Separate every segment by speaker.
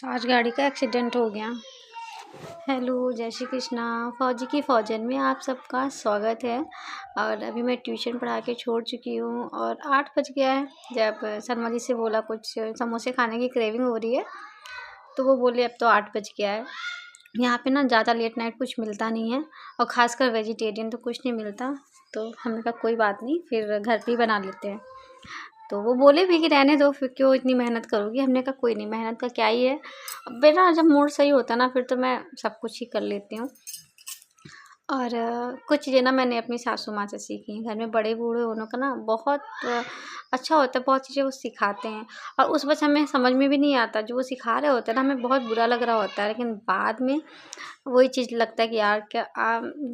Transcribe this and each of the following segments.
Speaker 1: आज गाड़ी का एक्सीडेंट हो गया। हेलो, जय श्री कृष्णा। फ़ौजी की फ़ौजन में आप सबका स्वागत है। और अभी मैं ट्यूशन पढ़ा के छोड़ चुकी हूँ और 8 बज गया है। जब शर्मा जी से बोला कुछ समोसे खाने की क्रेविंग हो रही है, तो वो बोले अब तो 8 बज गया है। यहाँ पे ना ज़्यादा लेट नाइट कुछ मिलता नहीं है और ख़ासकर वेजिटेरियन तो कुछ नहीं मिलता। तो हमने कहा कोई बात नहीं, फिर घर पे ही बना लेते हैं। तो वो बोले भी कि रहने दो, फिर क्यों इतनी मेहनत करोगी। हमने कहा कोई नहीं, मेहनत का क्या ही है। अब मेरा जब मूड सही होता है ना, फिर तो मैं सब कुछ ही कर लेती हूँ। और कुछ चीज़ें ना मैंने अपनी सासू माँ से सीखी हैं। घर में बड़े बूढ़े होने का ना बहुत अच्छा होता है, बहुत चीज़ें वो सिखाते हैं। और उस वक़्त हमें समझ में भी नहीं आता, जो वो सिखा रहे होते हैं ना, हमें बहुत बुरा लग रहा होता है, लेकिन बाद में वही चीज़ लगता है कि यार क्या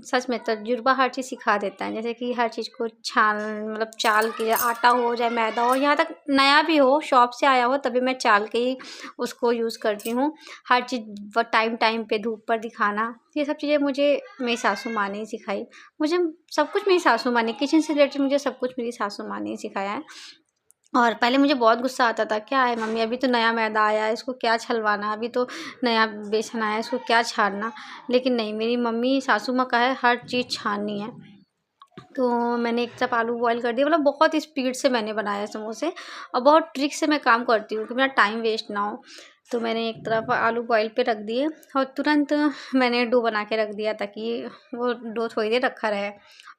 Speaker 1: सच में तजुर्बा हर चीज़ सिखा देता है। जैसे कि हर चीज़ को छान मतलब चाल के, आटा हो चाहे मैदा हो, यहाँ तक नया भी हो शॉप से आया हो तभी मैं चाल के ही उसको यूज़ करती हूँ। हर चीज़ टाइम टाइम पे धूप पर दिखाना, ये सब चीज़ें मुझे मेरी सासू माँ ने ही सिखाई। मुझे सब कुछ मेरी सासू माँ ने, किचन से रिलेटेड मुझे सब कुछ मेरी सासू माँ ने ही सिखाया है। और पहले मुझे बहुत गुस्सा आता था, क्या है मम्मी, अभी तो नया मैदा आया है, इसको क्या छलवाना, अभी तो नया बेसन आया है, इसको क्या छानना। लेकिन नहीं, मेरी मम्मी सासू माँ का है हर चीज़ छाननी है। तो मैंने एक तरफ आलू बॉयल कर दिया, मतलब बहुत स्पीड से मैंने बनाया समोसे और बहुत ट्रिक से मैं काम करती हूँ कि मेरा टाइम वेस्ट ना हो। तो मैंने एक तरफ आलू बॉयल पे रख दिए और तुरंत मैंने डो बना के रख दिया ताकि वो डो थोड़ी देर रखा रहे।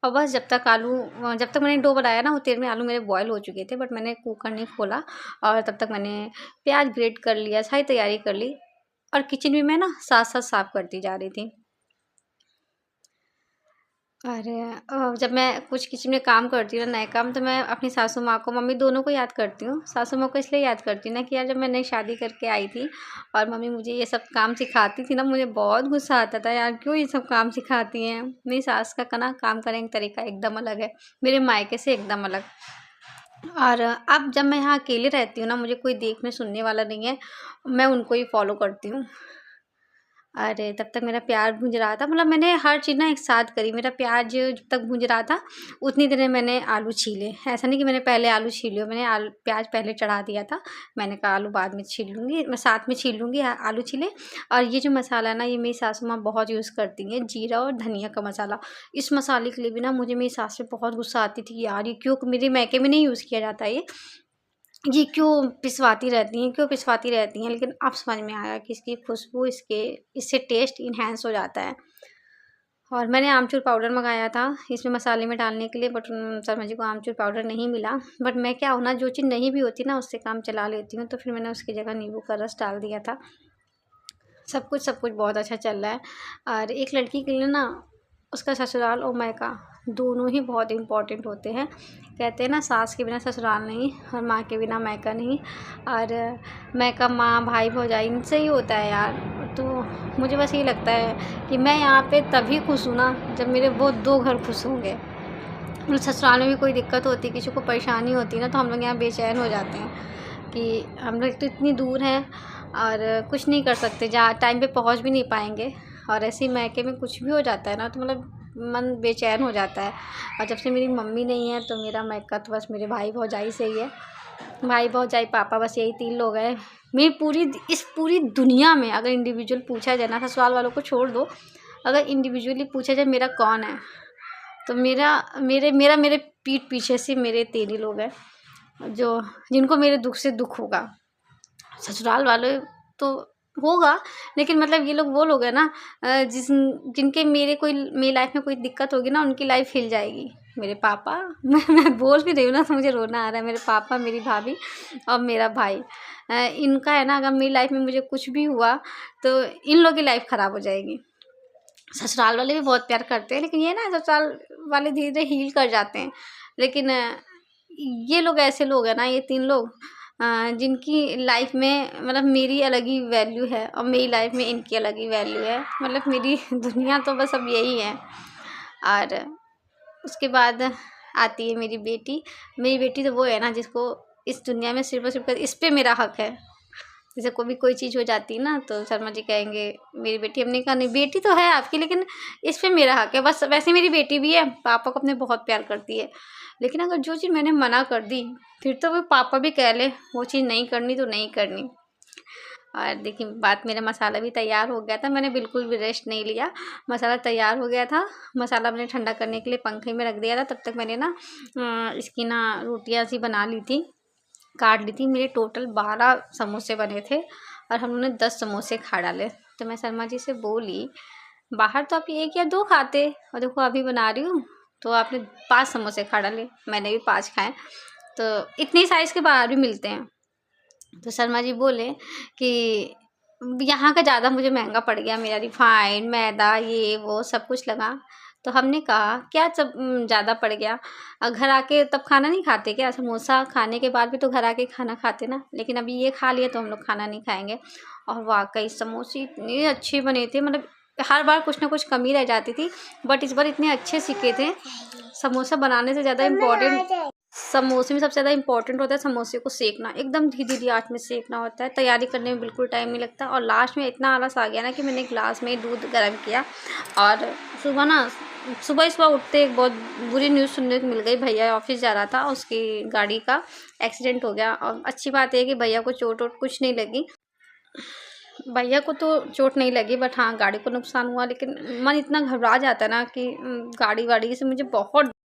Speaker 1: और बस जब तक मैंने डो बनाया ना, उतने में आलू मेरे बॉयल हो चुके थे, बट मैंने कुकर नहीं खोला। और तब तक मैंने प्याज ग्रेट कर लिया, सारी तैयारी कर ली और किचन भी मैं ना साथ साथ साफ़ करती जा रही थी। अरे जब मैं कुछ किचन में काम करती हूँ ना, नए काम, तो मैं अपनी सासू माँ को, मम्मी दोनों को याद करती हूँ। सासू माँ को इसलिए याद करती हूँ ना कि यार जब मैं नई शादी करके आई थी और मम्मी मुझे ये सब काम सिखाती थी ना, मुझे बहुत गुस्सा आता था, यार क्यों ये सब काम सिखाती हैं। मेरी सास का ना काम करने का तरीका एकदम अलग है, मेरे मायके से एकदम अलग। और अब जब मैं यहाँ अकेले रहती हूँ ना, मुझे कोई देखने सुनने वाला नहीं है, मैं उनको ही फॉलो करती हूँ। अरे तब तक मेरा प्याज भुन रहा था, मतलब मैंने हर चीज़ ना एक साथ करी। मेरा प्याज जब तक भुन रहा था उतनी देर में मैंने आलू छीले। ऐसा नहीं कि मैंने पहले आलू छीले, मैंने प्याज पहले चढ़ा दिया था। मैंने कहा आलू बाद में छील लूँगी, मैं साथ में छील लूँगी, आलू छीले। और ये जो मसाला है ना, ये मेरी सासू माँ बहुत यूज़ करती हैं, जीरा और धनिया का मसाला। इस मसाले के लिए भी ना मुझे मेरी सास से बहुत गुस्सा आती थी कि यार ये क्यों मेरे मायके में नहीं यूज़ किया जाता है, ये क्यों पिसवाती रहती हैं। लेकिन अब समझ में आया कि इसकी खुशबू, इससे टेस्ट इन्हेंस हो जाता है। और मैंने आमचूर पाउडर मँगाया था इसमें मसाले में डालने के लिए, बट शर्मा जी को आमचूर पाउडर नहीं मिला। बट मैं क्या हूँ ना, जो चीज़ नहीं भी होती ना उससे काम चला लेती हूँ, तो फिर मैंने उसकी जगह नींबू का रस डाल दिया था। सब कुछ बहुत अच्छा चल रहा है। और एक लड़की के लिए ना उसका ससुराल और मायका दोनों ही बहुत इम्पोर्टेंट होते हैं। कहते हैं ना, सास के बिना ससुराल नहीं और माँ के बिना मायका नहीं। और मायका माँ भाई भौजाई इनसे ही होता है यार। तो मुझे बस ये लगता है कि मैं यहाँ पे तभी खुश हूँ ना जब मेरे वो 2 घर खुश होंगे। मतलब ससुराल में भी कोई दिक्कत होती, किसी को परेशानी होती ना, तो हम लोग यहाँ बेचैन हो जाते हैं कि हम लोग तो इतनी दूर हैं और कुछ नहीं कर सकते, जहाँ टाइम पे पहुँच भी नहीं पाएंगे। और ऐसे ही मायके में कुछ भी हो जाता है ना, तो मतलब मन बेचैन हो जाता है। और जब से मेरी मम्मी नहीं है तो मेरा मायका तो बस मेरे भाई भौजाई से ही है। भाई भौजाई पापा, बस यही 3 लोग हैं। मेरी पूरी दुनिया में अगर इंडिविजुअल पूछा जाए ना, ससुराल वालों को छोड़ दो, अगर इंडिविजुअली पूछा जाए मेरा कौन है, तो मेरे पीठ पीछे से मेरे 3 ही लोग हैं जो जिनको मेरे दुख से दुख होगा। ससुराल वाले तो होगा, लेकिन मतलब ये लोग वो लोग हैं ना, जिनके मेरी लाइफ में कोई दिक्कत होगी ना, उनकी लाइफ हिल जाएगी। मेरे पापा मैं बोल भी रही हूँ ना तो मुझे रोना आ रहा है। मेरे पापा, मेरी भाभी और मेरा भाई, इनका है ना, अगर मेरी लाइफ में मुझे कुछ भी हुआ तो इन लोगों की लाइफ ख़राब हो जाएगी। ससुराल वाले भी बहुत प्यार करते हैं, लेकिन ये ना ससुराल वाले धीरे-धीरे हील कर जाते हैं। लेकिन ये लोग ऐसे लोग हैं ना, ये 3 लोग जिनकी लाइफ में मतलब मेरी अलग ही वैल्यू है और मेरी लाइफ में इनकी अलग ही वैल्यू है। मतलब मेरी दुनिया तो बस अब यही है। और उसके बाद आती है मेरी बेटी। मेरी बेटी तो वो है ना जिसको इस दुनिया में सिर्फ़ और सिर्फ़ इस पे मेरा हक है। जैसे कोई चीज़ हो जाती है ना, तो शर्मा जी कहेंगे मेरी बेटी, हमने कहा नहीं, बेटी तो है आपकी, लेकिन इस पे मेरा हक है बस। वैसे मेरी बेटी भी है, पापा को अपने बहुत प्यार करती है, लेकिन अगर जो चीज़ मैंने मना कर दी फिर तो वो पापा भी कह ले वो चीज़ नहीं करनी तो नहीं करनी। और देखिए बात, मेरा मसाला भी तैयार हो गया था, मैंने बिल्कुल भी रेस्ट नहीं लिया, मसाला तैयार हो गया था। मसाला मैंने ठंडा करने के लिए पंखे में रख दिया था, तब तक मैंने ना इसकी ना रोटियाँ सी बना ली थी, काट ली थी। मेरे टोटल 12 समोसे बने थे और हम लोगों ने 10 समोसे खा डाले। तो मैं शर्मा जी से बोली, बाहर तो आप 1 या 2 खाते और देखो अभी बना रही हूँ तो आपने 5 समोसे खा डाले, मैंने भी 5 खाए। तो इतनी साइज़ के बाहर भी मिलते हैं। तो शर्मा जी बोले कि यहाँ का ज़्यादा मुझे महंगा पड़ गया, मेरा रिफाइंड मैदा ये वो सब कुछ लगा। तो हमने कहा क्या सब ज़्यादा पड़ गया, घर आके तब खाना नहीं खाते क्या? समोसा खाने के बाद भी तो घर आके खाना खाते ना, लेकिन अभी ये खा लिया तो हम लोग खाना नहीं खाएंगे। और वाकई समोसे इतने अच्छे बने थे, मतलब हर बार कुछ ना कुछ कमी रह जाती थी, बट इस बार इतने अच्छे सीखे थे। समोसा बनाने से ज़्यादा इम्पोर्टेंट, समोसे में सबसे ज़्यादा इंपॉर्टेंट होता है समोसे को सेकना, एकदम धीमी आंच में सेकना होता है। तैयारी करने में बिल्कुल टाइम नहीं लगता। और लास्ट में इतना आलस आ गया ना कि मैंने गिलास में दूध गर्म किया। और सुबह सुबह उठते एक बहुत बुरी न्यूज़ सुनने को मिल गई, भैया ऑफिस जा रहा था, उसकी गाड़ी का एक्सीडेंट हो गया। और अच्छी बात है कि भैया को चोट वोट कुछ नहीं लगी, भैया को तो चोट नहीं लगी, बट हाँ गाड़ी को नुकसान हुआ। लेकिन मन इतना घबरा जाता है ना कि गाड़ी वाड़ी से मुझे बहुत